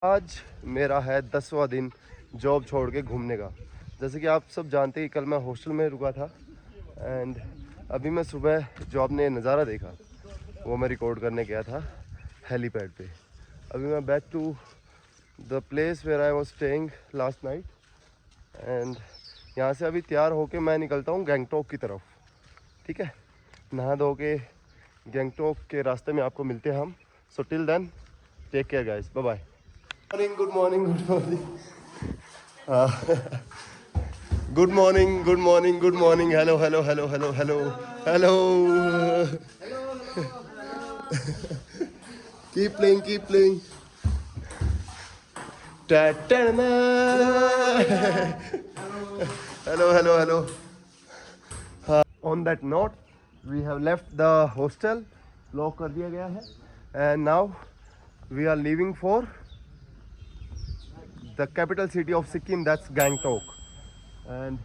आज मेरा है 10वां दिन जॉब छोड़ के घूमने का। जैसे कि आप सब जानते हैं कल मैं हॉस्टल में रुका था एंड अभी मैं सुबह जो आपने नज़ारा देखा वो मैं रिकॉर्ड करने गया था हेलीपैड पे। अभी मैं back to the place where I was staying last night and यहाँ से अभी तैयार होके मैं निकलता हूँ गैंगटॉक की तरफ। ठीक है, नहा धो के गैंगटॉक के रास्ते में आपको मिलते हैं हम। So till then take care guys, bye bye. Good morning good morning good morning good morning good morning. Hello hello hello hello hello hello. Keep playing keep playing. Hello hello hello. On that note we have left the hostel, lock कर दिया गया है and now we are leaving for the capital city of Sikkim, that's Gangtok. And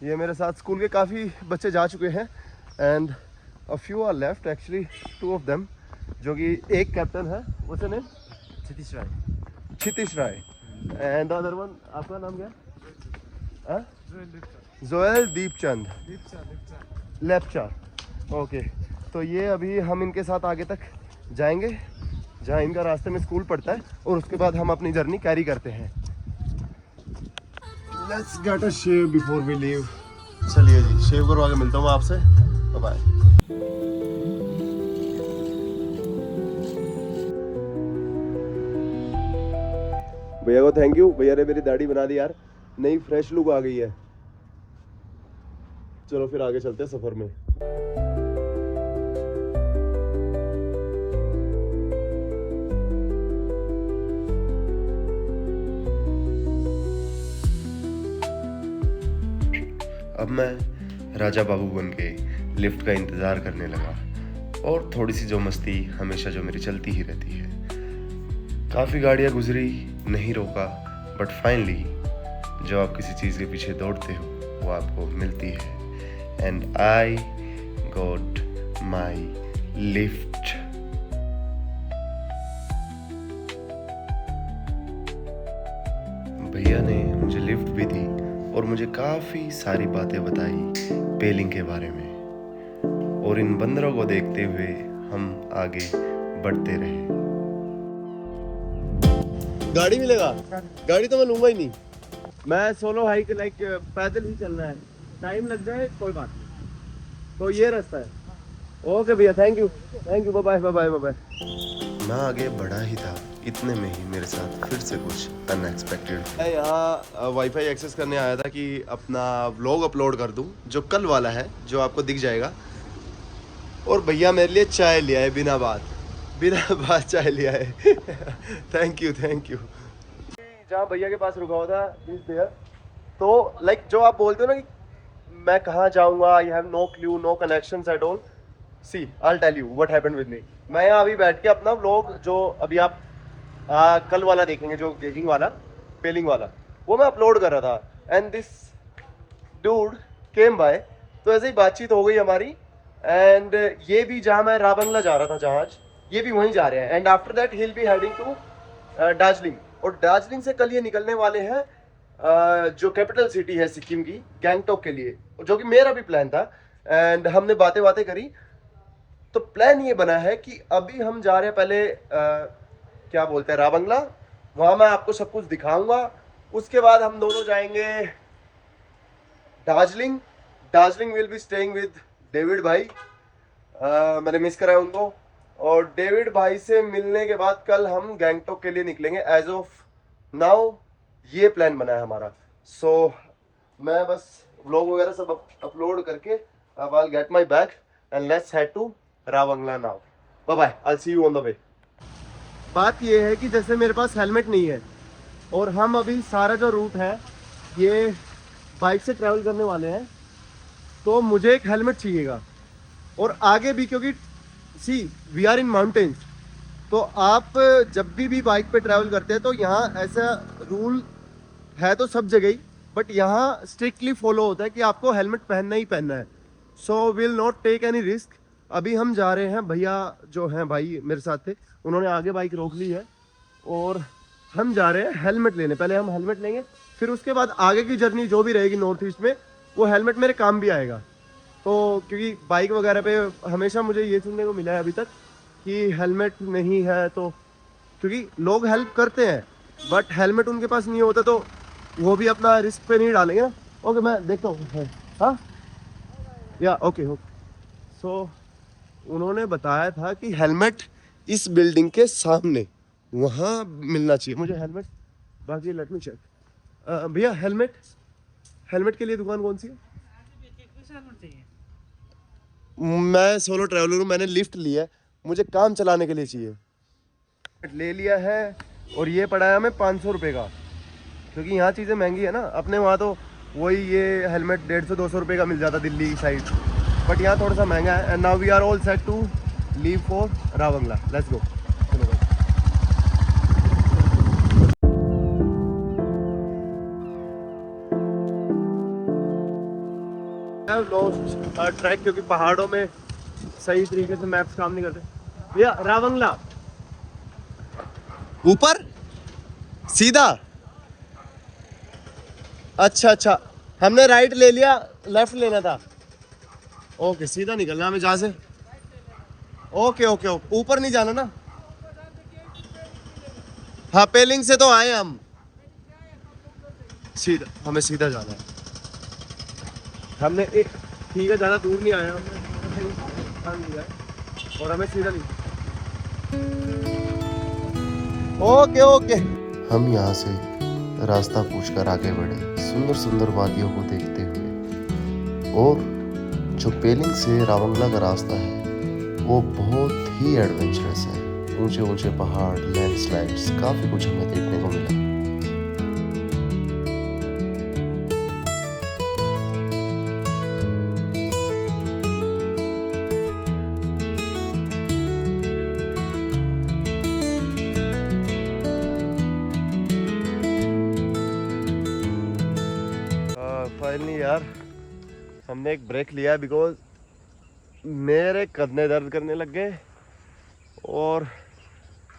ये मेरे साथ school के काफ़ी बच्चे जा चुके हैं and a few are left, actually 2 of them, जो कि एक कैप्टन है, what's your name? Kshitij Rai. Kshitij Rai and the other one, आपका नाम क्या? जोएल दीपचंद लेपचा। ओके, तो ये अभी हम इनके साथ आगे तक जाएंगे जहाँ इनका रास्ते में स्कूल पड़ता है और उसके बाद हम अपनी जर्नी कैरी करते हैं। Let's get a shave before we leave. चलिए जी, शेव करवा के मिलता हूँ आपसे, बाय बाय। भैया को थैंक यू, भैया ने मेरी दाढ़ी बना दी यार, नई फ्रेश लुक आ गई है। चलो फिर आगे चलते हैं सफर में। अब मैं राजा बाबू बन के लिफ्ट का इंतज़ार करने लगा और थोड़ी सी जो मस्ती हमेशा जो मेरी चलती ही रहती है। काफ़ी गाड़ियाँ गुजरी, नहीं रोका, बट फाइनली जो आप किसी चीज़ के पीछे दौड़ते हो वो आपको मिलती है and I got my lift. भैया ने मुझे लिफ्ट भी दी और मुझे काफ़ी सारी बातें बताई पेलिंग के बारे में, और इन बंदरों को देखते हुए हम आगे बढ़ते रहे। गाड़ी मिलेगा? गाड़ी तो मैं लूंगा ही नहीं, मैं सोलो हाइक लाइक पैदल ही चलना है, टाइम लग जाए कोई बात नहीं। तो ये रास्ता है। ओके भैया, thank you bye bye bye bye. मैं आगे बढ़ा ही था, इतने में ही मेरे साथ फिर से कुछ अनएक्सपेक्टेड। मैं यहाँ वाईफाई एक्सेस करने आया था कि अपना व्लॉग अपलोड कर दूँ जो कल वाला है, जो आपको दिख जाएगा। और भैया मेरे लिए चाय लिया है, बिना बात चाय लिया है। Thank you. जहाँ भैया के पास रुका हुआ था इस देयर, तो लाइक जो आप बोलते हो ना कि मैं कहाँ जाऊँगा, I have no clue, no connections at all. See I will tell you what happened with me. मैं यहाँ अभी बैठ के अपना व्लॉग जो अभी आप कल वाला देखेंगे, जो गेजिंग वाला, पेलिंग वाला, वो मैं अपलोड कर रहा था and this dude came by. तो ऐसे ही बातचीत हो गई हमारी एंड ये भी, जहाँ मैं राबंगला जा रहा था जहाज, ये भी वहीं जा रहे हैं and after that he will be heading to Darjeeling. और दार्जिलिंग से कल ये निकलने वाले हैं जो कैपिटल सिटी है सिक्किम की, गैंगटॉक के लिए, जो कि मेरा भी प्लान था। एंड हमने बातें करी तो प्लान ये बना है कि अभी हम जा रहे हैं पहले क्या बोलते हैं, राबंगला। वहाँ मैं आपको सब कुछ दिखाऊंगा। उसके बाद हम दोनों जाएंगे Darjeeling will be staying with David भाई। मैंने मिस करा है उनको, और डेविड भाई से मिलने के बाद कल हम गैंगटॉक के लिए निकलेंगे। एज ऑफ नाउ ये प्लान बना है हमारा। सो मैं बस व्लॉग वगैरह सब अपलोड करके अब I get my bag and let's head to Ravangla now. Bye bye, I see you on the way. बात ये है कि जैसे मेरे पास हेलमेट नहीं है और हम अभी सारा जो रूट है ये बाइक से ट्रैवल करने वाले हैं, तो मुझे एक हेलमेट चाहिएगा। और आगे भी, क्योंकि सी वी आर इन माउंटेन्स, तो आप जब भी बाइक पे ट्रैवल करते हैं तो यहाँ ऐसा रूल है तो सब जगह ही, बट यहाँ स्ट्रिक्टली फॉलो होता है कि आपको हेलमेट पहनना ही पहनना है। So will not take any risk. अभी हम जा रहे हैं, भैया जो हैं भाई मेरे साथ थे, उन्होंने आगे बाइक रोक ली है और हम जा रहे हैं हेलमेट लेने। पहले हम हेलमेट लेंगे, फिर उसके बाद आगे की जर्नी जो भी रहेगी नॉर्थ ईस्ट में, वो हेलमेट मेरे काम भी आएगा। तो क्योंकि बाइक वगैरह पे हमेशा मुझे ये सुनने को मिला है अभी तक कि हेलमेट नहीं है, तो क्योंकि लोग हेल्प करते हैं बट हेलमेट उनके पास नहीं होता, तो वो भी अपना रिस्क पे नहीं डालेंगे ना। ओके, मैं देखता हूँ। हाँ, या ओके ओके। सो उन्होंने बताया था कि हेलमेट इस बिल्डिंग के सामने वहाँ मिलना चाहिए मुझे हेलमेट। बाकी लेट मी चेक। भैया हेलमेट, हेलमेट के लिए दुकान कौन सी है? मैं सोलो ट्रैवलर हूँ, मैंने लिफ्ट लिया है, मुझे काम चलाने के लिए चाहिए। ले लिया है और ये पड़ा है हमें 500 रुपये का, क्योंकि यहाँ चीज़ें महंगी है ना। अपने वहाँ तो वही ये हेलमेट 150-200 रुपये का मिल जाता दिल्ली साइड, बट यहाँ थोड़ा सा महंगा है। And now we are all set to leave for Ravangla. Let's go. Track, क्योंकि पहाड़ों में सही तरीके से मैप्स काम नहीं करते। भैया रावंगला ऊपर सीधा? अच्छा अच्छा, हमने राइट ले लिया, लेफ्ट लेना था। ओके, सीधा निकलना हमें जहाँ से। ओके ओके ओके, ऊपर नहीं जाना ना? हाँ, पेलिंग से तो आए हम, सीधा हमें सीधा जाना है। हमने एक ठीक है, ज़्यादा दूर नहीं आया हमने, और हमें सीधा नहीं। Okay okay. हम यहाँ से रास्ता पूछकर आगे बढ़े, सुंदर सुंदर वादियों को देखते हुए। और जो पेलिंग से रावंगला का रास्ता है वो बहुत ही एडवेंचरस है। ऊंचे ऊंचे पहाड़, लैंडस्लाइड्स, काफ़ी कुछ हमें देखने को मिला। फाइनली यार हमने एक ब्रेक लिया बिकॉज मेरे कंधे दर्द करने लग गए और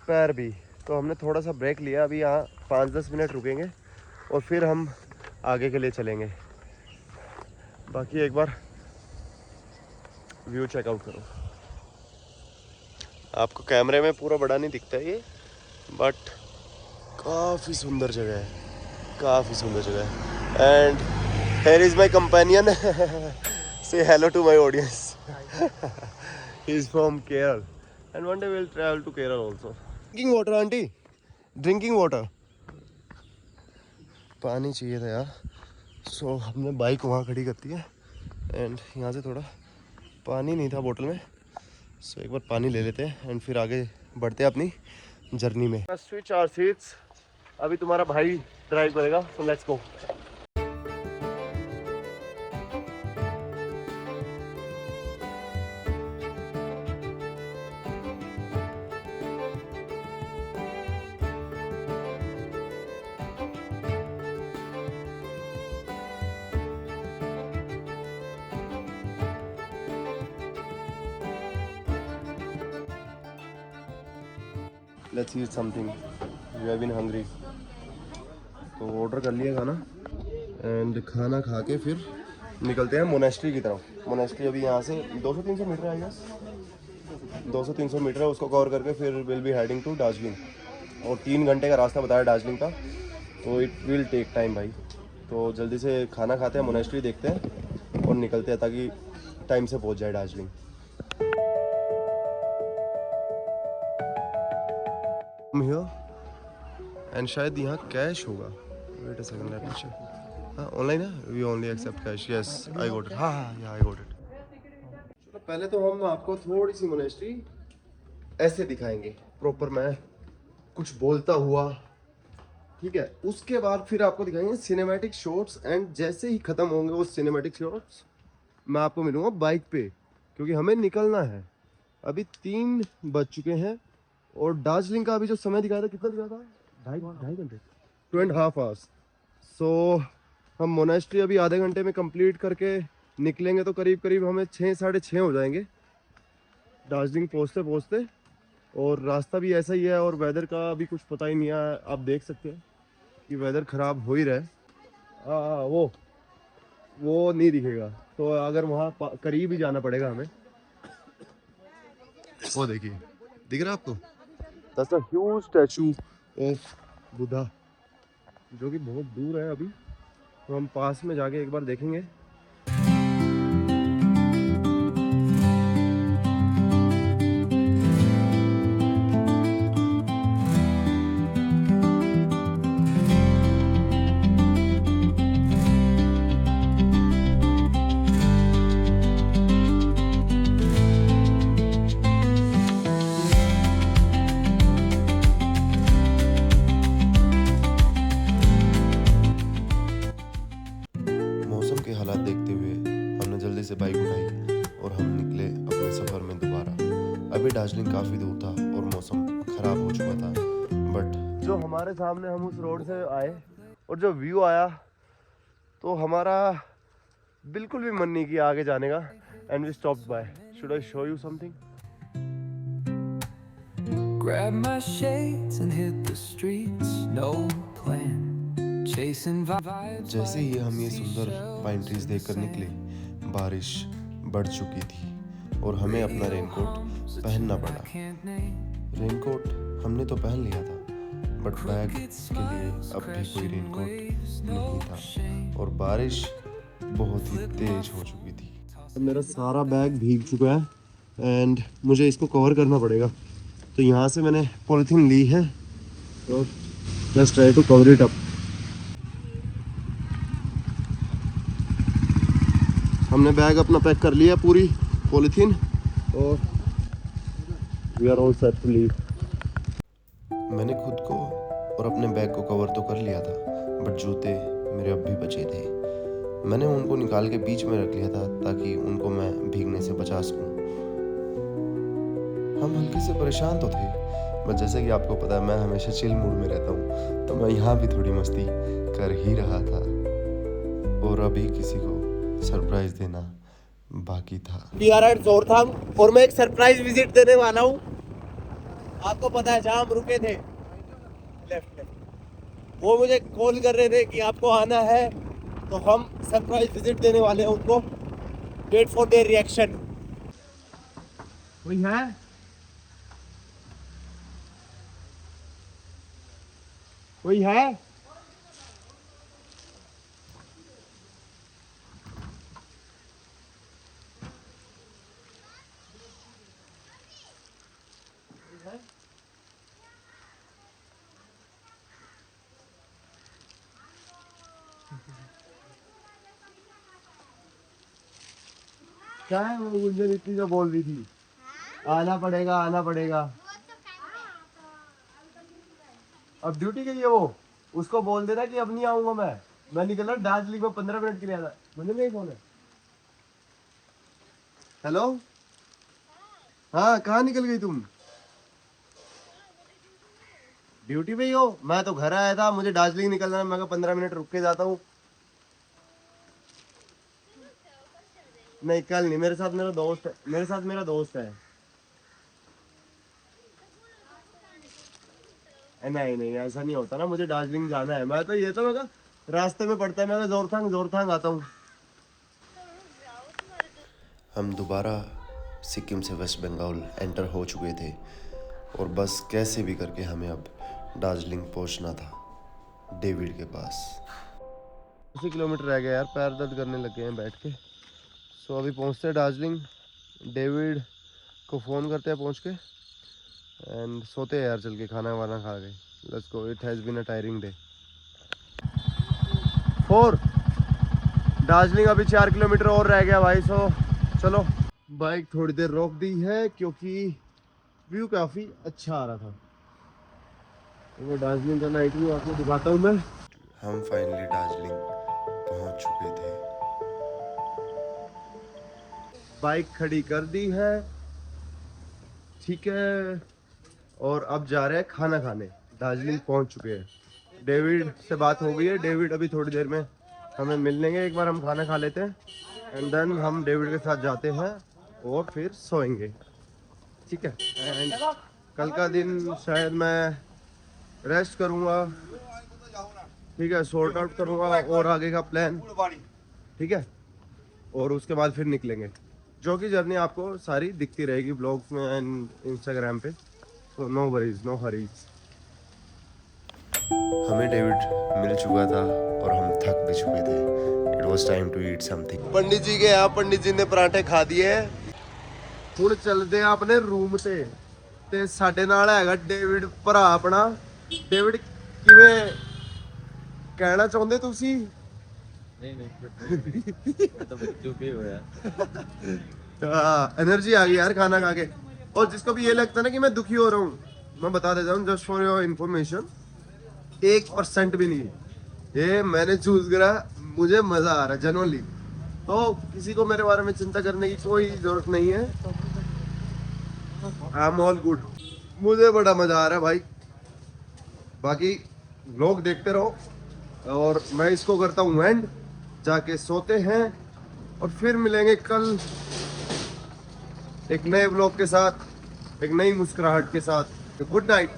पैर भी। तो हमने थोड़ा सा ब्रेक लिया। अभी यहाँ 5-10 मिनट रुकेंगे और फिर हम आगे के लिए चलेंगे। बाकी एक बार व्यू चेकआउट करो। आपको कैमरे में पूरा बड़ा नहीं दिखता ये, बट काफ़ी सुंदर जगह है, काफ़ी सुंदर जगह है। And here is my companion. Say hello to my audience. He's from Kerala and one day we'll travel to Kerala also. Drinking water auntie, drinking water. पानी चाहिए था यार। सो हमने बाइक वहाँ खड़ी कर दी है एंड यहाँ से थोड़ा पानी नहीं था बोतल में, सो एक बार पानी ले लेते हैं एंड फिर आगे बढ़ते हैं अपनी जर्नी में। स्विच आवर सीट्स, अभी तुम्हारा भाई ड्राइव करेगा, so let's go. Let's eat something. We have been hungry. तो ऑर्डर कर लिया खाना एंड खाना खा के फिर निकलते हैं मोनेस्ट्री की तरफ। मोनेस्ट्री अभी यहाँ से 200-300 मीटर है, आई गेस 200-300 मीटर है। उसको कवर करके फिर will be heading to Darjeeling. और 3 घंटे का रास्ता बताया दार्जिलिंग का, तो इट विल टेक टाइम भाई। तो जल्दी से खाना खाते हैं, मोनेस्ट्री देखते हैं और निकलते हैं ताकि टाइम से पहुँच जाए दार्जिलिंग। एंड शायद यहाँ कैश होगा। Wait a second, let me check. हाँ, ऑनलाइन है, we only accept cash. Yes, I got it. हाँ हाँ, आई गॉट इट। चलो पहले तो हम आपको थोड़ी सी मोनेस्ट्री ऐसे दिखाएंगे प्रॉपर, मैं कुछ बोलता हुआ, ठीक है। उसके बाद फिर आपको दिखाएंगे सिनेमैटिक शॉट्स एंड जैसे ही ख़त्म होंगे वो सिनेमैटिक शॉट्स मैं आपको मिलूँगा बाइक पे, क्योंकि हमें निकलना है। अभी 3 बज चुके हैं और दार्जिलिंग का अभी जो समय दिखाया था, कितना दिखाया था? 2.5 घंटे, 2.5 आवर्स। सो हम मोनेस्ट्री अभी आधे घंटे में कंप्लीट करके निकलेंगे, तो करीब करीब हमें 6-6:30 हो जाएंगे दार्जिलिंग पहुँचते पहुँचते। और रास्ता भी ऐसा ही है और वेदर का भी कुछ पता ही नहीं है। आप देख सकते हैं कि वेदर ख़राब हो ही रहा है। वो नहीं दिखेगा, तो अगर वहाँ करीब ही जाना पड़ेगा हमें। वो देखिए, दिख रहा है आपको? That's a huge statue of Buddha, जो कि बहुत दूर है अभी। तो हम पास में जाके एक बार देखेंगे। मौसम के हालात देखते हुए हमने जल्दी से बाइक उठाई और हम निकले अपने सफ़र में दोबारा। अभी दार्जिलिंग काफ़ी दूर था और मौसम ख़राब हो चुका था, बट जो हमारे सामने हम उस रोड से आए और जो व्यू आया, तो हमारा बिल्कुल भी मन नहीं किया आगे जाने का। And we stopped by. Should I show you something? Grab my shades and hit the streets, no plan. Chasing vibes. जैसे ही हम ये सुंदर पाइन ट्रीज देखकर निकले, बारिश बढ़ चुकी थी और हमें अपना रेनकोट पहनना पड़ा। रेनकोट हमने तो पहन लिया था, बट बैग के लिए अब भी कोई रेनकोट नहीं था और बारिश बहुत ही तेज हो चुकी थी। मेरा सारा बैग भीग चुका है एंड मुझे इसको कवर करना पड़ेगा। तो यहाँ से मैंने पॉलिथीन ली है और just try to cover it up. हमने बैग अपना पैक कर लिया, पूरी पॉलिथीन, और we are all set to leave. मैंने खुद को और अपने बैग को कवर तो कर लिया था, बट जूते मेरे अब भी बचे थे। मैंने उनको निकाल के बीच में रख लिया था ताकि उनको मैं भीगने से बचा सकूं। हम हल्के से परेशान तो थे, बट जैसे कि आपको पता है मैं हमेशा चिल मूड में रहता हूँ, तो मैं यहाँ भी थोड़ी मस्ती कर ही रहा था और अभी किसी को सरप्राइज देना बाकी था। वी आर एट जोरथांग और मैं एक सरप्राइज विजिट देने वाला हूँ। आपको पता है जहाँ हम रुके थे, लेफ्ट, वो मुझे कॉल कर रहे थे कि आपको आना है, तो हम सरप्राइज विजिट देने वाले हैं उनको। Wait for their reaction. कोई है? कोई है? क्या है वो गुंजन इतनी जो बोल रही थी? आना पड़ेगा, आना पड़ेगा। अब ड्यूटी के लिए वो उसको बोल देना कि अब नहीं आऊंगा मैं निकल रहा दार्जिलिंग में 15 मिनट के लिए आना। मुझे नहीं फोन है। हेलो, हाँ कहाँ निकल गई तुम? ड्यूटी पे ही हो? मैं तो घर आया था, मुझे दार्जिलिंग निकलना है, मैं कहा 15 मिनट रुक के जाता हूँ। नहीं कल नहीं, मेरे साथ मेरा दोस्त है, मेरे साथ मेरा दोस्त है। नहीं नहीं ऐसा नहीं होता ना, मुझे दार्जिलिंग जाना है। मैं तो ये तो मैं रास्ते में पड़ता है, मैं जोरथांग आता हूँ। हम दोबारा सिक्किम से वेस्ट बंगाल एंटर हो चुके थे और बस कैसे भी करके हमें अब दार्जिलिंग पहुंचना था, डेविड के पास। 80 किलोमीटर रह गया यार, पैर दर्द करने लग गए हैं बैठ के। सो अभी पहुंचते हैं दार्जिलिंग, डेविड को फ़ोन करते हैं पहुंच के, एंड सोते हैं यार चल के, खाना वाना खा के। Let's go, it has been a tiring day. 4 Darjeeling अभी 4 किलोमीटर और रह गया भाई। सो चलो, बाइक थोड़ी देर रोक दी है क्योंकि व्यू काफ़ी अच्छा आ रहा था। वो दार्जिलिंग का नाइट व्यू आपको दिखाता हूँ मैं। हम फाइनली दार्जिलिंग पहुंच चुके थे। बाइक खड़ी कर दी है, ठीक है, और अब जा रहे हैं खाना खाने। दार्जिलिंग पहुंच चुके हैं। डेविड से बात हो गई है, डेविड अभी थोड़ी देर में हमें मिल लेंगे। एक बार हम खाना खा लेते हैं एंड देन हम डेविड के साथ जाते हैं और फिर सोएंगे, ठीक है। एंड कल का दिन शायद मैं रेस्ट करूँगा, ठीक है, सॉर्ट आउट करूँगा और आगे का प्लान, ठीक है, और उसके बाद फिर निकलेंगे। जो कि जर्नी आपको सारी दिखती रहेगी ब्लॉग्स में एंड इंस्टाग्राम पे, तो नो वरीज नो हरीज। हमें डेविड मिल चुका था और हम थक भी चुके थे। It was time to eat something. Pandit ji के यहाँ पंडित जी ने पराठे खा दिए। ਹੁਣ ਚੱਲਦੇ ਆ ਆਪਣੇ ਰੂਮ ਤੇ ਸਾਡੇ ਨਾਲ ਹੈਗਾ ਡੇਵਿਡ ਭਰਾ ਆਪਣਾ। ਡੇਵਿਡ ਕਿਵੇਂ ਕਹਿਣਾ ਚਾਹੁੰਦੇ ਤੁਸੀਂ? नहीं तो जो भी हो यार। हाँ, एनर्जी आ गई यार खाना खा के। और जिसको भी ये लगता है ना कि मैं दुखी हो रहा हूँ, मैं बता देता हूँ जस्ट फॉर योर इन्फॉर्मेशन, 1% भी नहीं। ये मैंने चूज करा, मुझे मजा आ रहा है जनरली। तो किसी को मेरे बारे में चिंता करने की कोई जरूरत नहीं है। आई एम ऑल गुड, मुझे बड़ा मजा आ रहा है भाई। बाकी लोग देखते रहो और मैं इसको करता हूँ एंड, जाके सोते हैं और फिर मिलेंगे कल एक नए ब्लॉग के साथ, एक नई मुस्कुराहट के साथ। Good night.